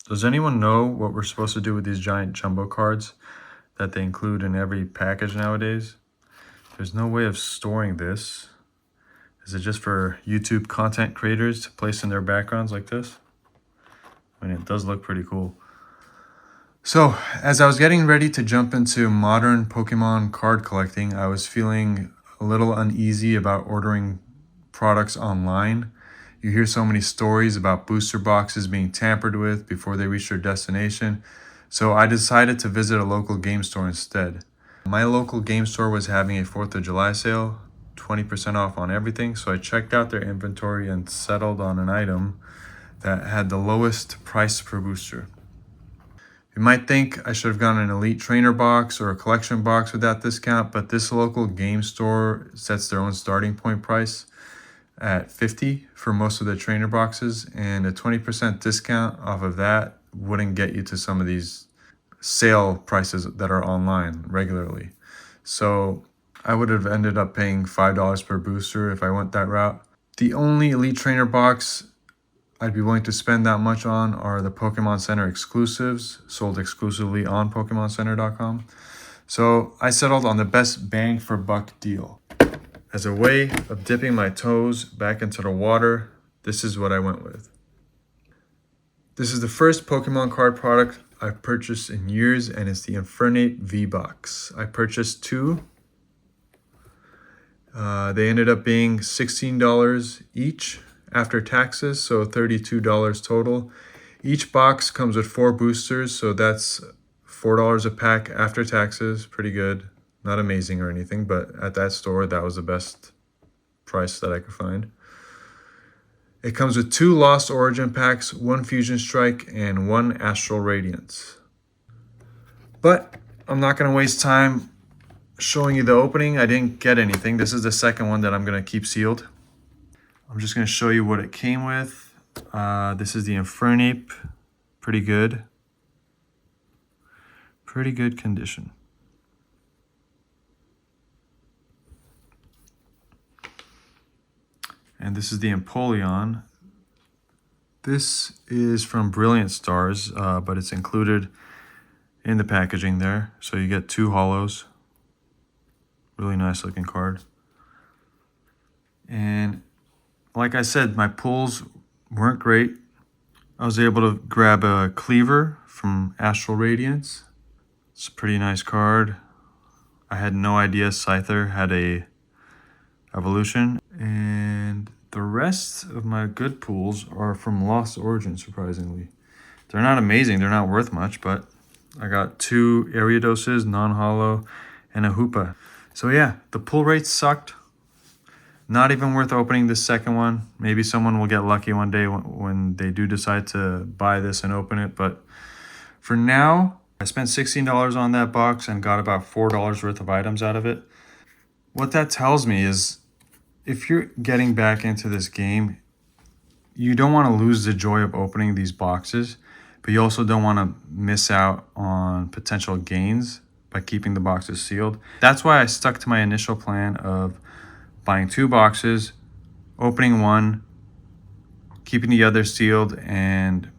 Does anyone know what we're supposed to do with these giant jumbo cards that they include in every package nowadays? There's no way of storing this. Is it just for YouTube content creators to place in their backgrounds like this? I mean, it does look pretty cool. So, as I was getting ready to jump into modern Pokemon card collecting, I was feeling a little uneasy about ordering products online. You hear so many stories about booster boxes being tampered with before they reach their destination. So I decided to visit a local game store instead. My local game store was having a 4th of July sale, 20% off on everything. So I checked out their inventory and settled on an item that had the lowest price per booster. You might think I should have gotten an Elite Trainer box or a collection box with that discount, but this local game store sets their own starting point price at $50 for most of the trainer boxes, and a 20% discount off of that wouldn't get you to some of these sale prices that are online regularly. So I would have ended up paying $5 per booster if I went that route. The only Elite Trainer box I'd be willing to spend that much on are the Pokemon Center exclusives, sold exclusively on PokemonCenter.com. So I settled on the best bang for buck deal. As a way of dipping my toes back into the water, this is what I went with. This is the first Pokemon card product I've purchased in years, and it's the Infernape V-Box. I purchased two. They ended up being $16 each after taxes, so $32 total. Each box comes with 4 boosters, so that's $4 a pack after taxes. Pretty good. Not amazing or anything, but at that store, that was the best price that I could find. It comes with 2 Lost Origin packs, 1 Fusion Strike, and 1 Astral Radiance. But I'm not going to waste time showing you the opening. I didn't get anything. This is the second one that I'm going to keep sealed. I'm just going to show you what it came with. This is the Infernape. Pretty good. Pretty good condition. And this is the Empoleon. This is from Brilliant Stars, but it's included in the packaging there. So you get 2 holos. Really nice looking card. And like I said, my pulls weren't great. I was able to grab a Cleaver from Astral Radiance. It's a pretty nice card. I had no idea Scyther had a evolution. And the rest of my good pulls are from Lost Origin, surprisingly. They're not amazing, they're not worth much, but I got 2 Ariadoses, non-holo, and a Hoopa. So yeah, the pull rates sucked. Not even worth opening this second one. Maybe someone will get lucky one day when they do decide to buy this and open it. But for now, I spent $16 on that box and got about $4 worth of items out of it. What that tells me is if you're getting back into this game, you don't want to lose the joy of opening these boxes, but you also don't want to miss out on potential gains by keeping the boxes sealed. That's why I stuck to my initial plan of buying 2 boxes, opening one, keeping the other sealed, and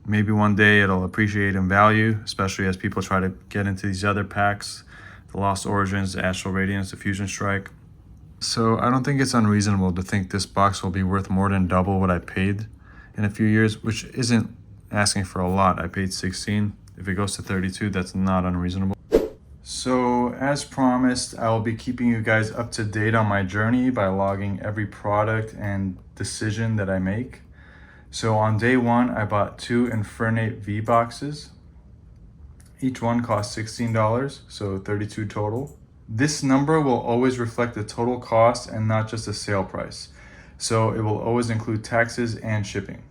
maybe one day it'll appreciate in value, especially as people try to get into these other packs, the Lost Origins, the Astral Radiance, the Fusion Strike. So I don't think it's unreasonable to think this box will be worth more than double what I paid in a few years, which isn't asking for a lot. I paid 16. If it goes to 32, that's not unreasonable. So as promised, I will be keeping you guys up to date on my journey by logging every product and decision that I make. So on day 1, I bought 2 Infernape V boxes. Each one cost $16, so 32 total. This number will always reflect the total cost and not just the sale price. So it will always include taxes and shipping.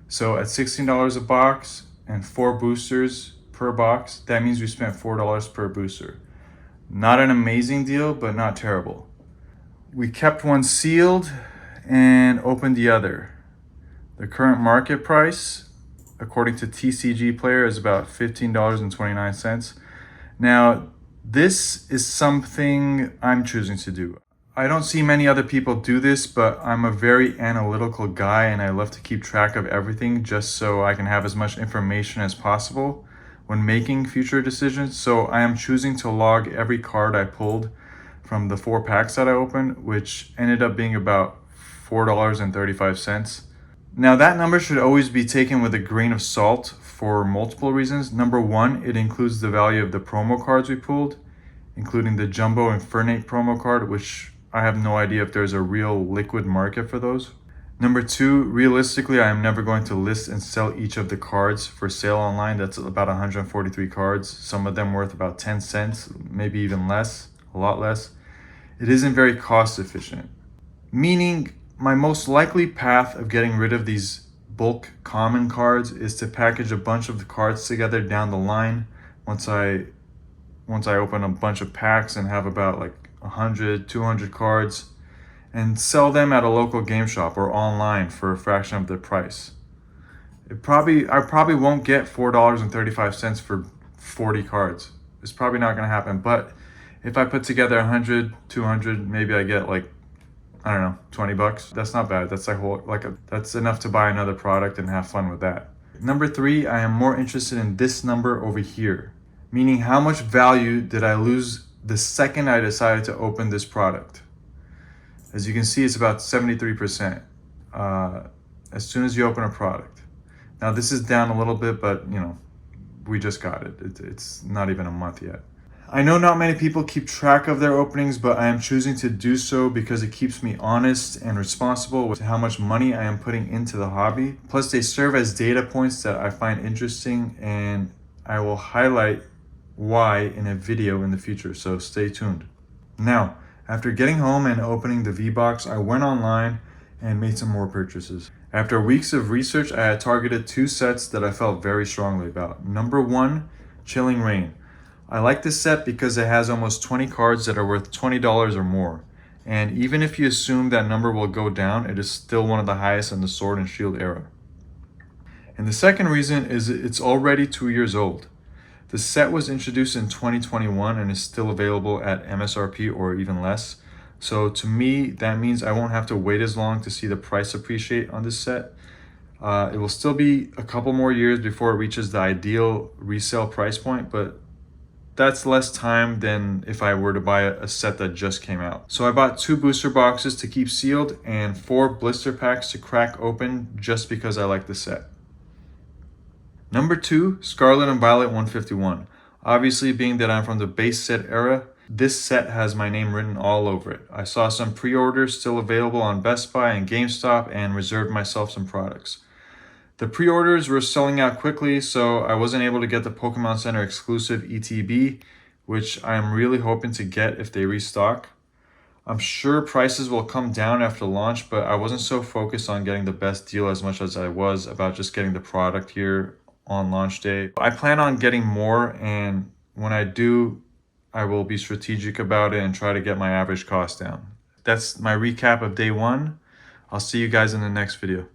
So at $16 a box and 4 boosters per box, that means we spent $4 per booster. Not an amazing deal, but not terrible. We kept one sealed and opened the other. The current market price, according to TCG Player, is about $15.29. Now, this is something I'm choosing to do. I don't see many other people do this, but I'm a very analytical guy and I love to keep track of everything just so I can have as much information as possible when making future decisions. So I am choosing to log every card I pulled from the 4 packs that I opened, which ended up being about $4.35. Now that number should always be taken with a grain of salt for multiple reasons. Number one, it includes the value of the promo cards we pulled, including the Jumbo Infernape promo card, which I have no idea if there's a real liquid market for those. Number two, realistically, I am never going to list and sell each of the cards for sale online. That's about 143 cards, some of them worth about 10 cents, maybe even less, a lot less. It isn't very cost efficient, meaning my most likely path of getting rid of these bulk common cards is to package a bunch of the cards together down the line once I open a bunch of packs and have about like 100, 200 cards, and sell them at a local game shop or online for a fraction of the price. I probably won't get $4.35 for 40 cards. It's probably not going to happen, but if I put together 100, 200, maybe I get like, I don't know, $20. That's not bad. That's that's enough to buy another product and have fun with that. Number three, I am more interested in this number over here, meaning how much value did I lose the second I decided to open this product. As you can see, it's about 73% as soon as you open a product. Now this is down a little bit, but we just got it. It's not even a month yet. I know not many people keep track of their openings, but I am choosing to do so because it keeps me honest and responsible with how much money I am putting into the hobby. Plus they serve as data points that I find interesting, and I will highlight why in a video in the future, so stay tuned. Now, after getting home and opening the V-Box, I went online and made some more purchases. After weeks of research, I had targeted 2 sets that I felt very strongly about. Number one, Chilling Reign. I like this set because it has almost 20 cards that are worth $20 or more. And even if you assume that number will go down, it is still one of the highest in the Sword and Shield era. And the second reason is it's already 2 years old. The set was introduced in 2021 and is still available at MSRP or even less. So to me, that means I won't have to wait as long to see the price appreciate on this set. It will still be a couple more years before it reaches the ideal resale price point, but that's less time than if I were to buy a set that just came out. So I bought 2 booster boxes to keep sealed and 4 blister packs to crack open just because I like the set. Number 2, Scarlet and Violet 151. Obviously, being that I'm from the base set era, this set has my name written all over it. I saw some pre-orders still available on Best Buy and GameStop and reserved myself some products. The pre-orders were selling out quickly, so I wasn't able to get the Pokemon Center exclusive ETB, which I am really hoping to get if they restock. I'm sure prices will come down after launch, but I wasn't so focused on getting the best deal as much as I was about just getting the product here on launch day. I plan on getting more, and when I do, I will be strategic about it and try to get my average cost down. That's my recap of day 1. I'll see you guys in the next video.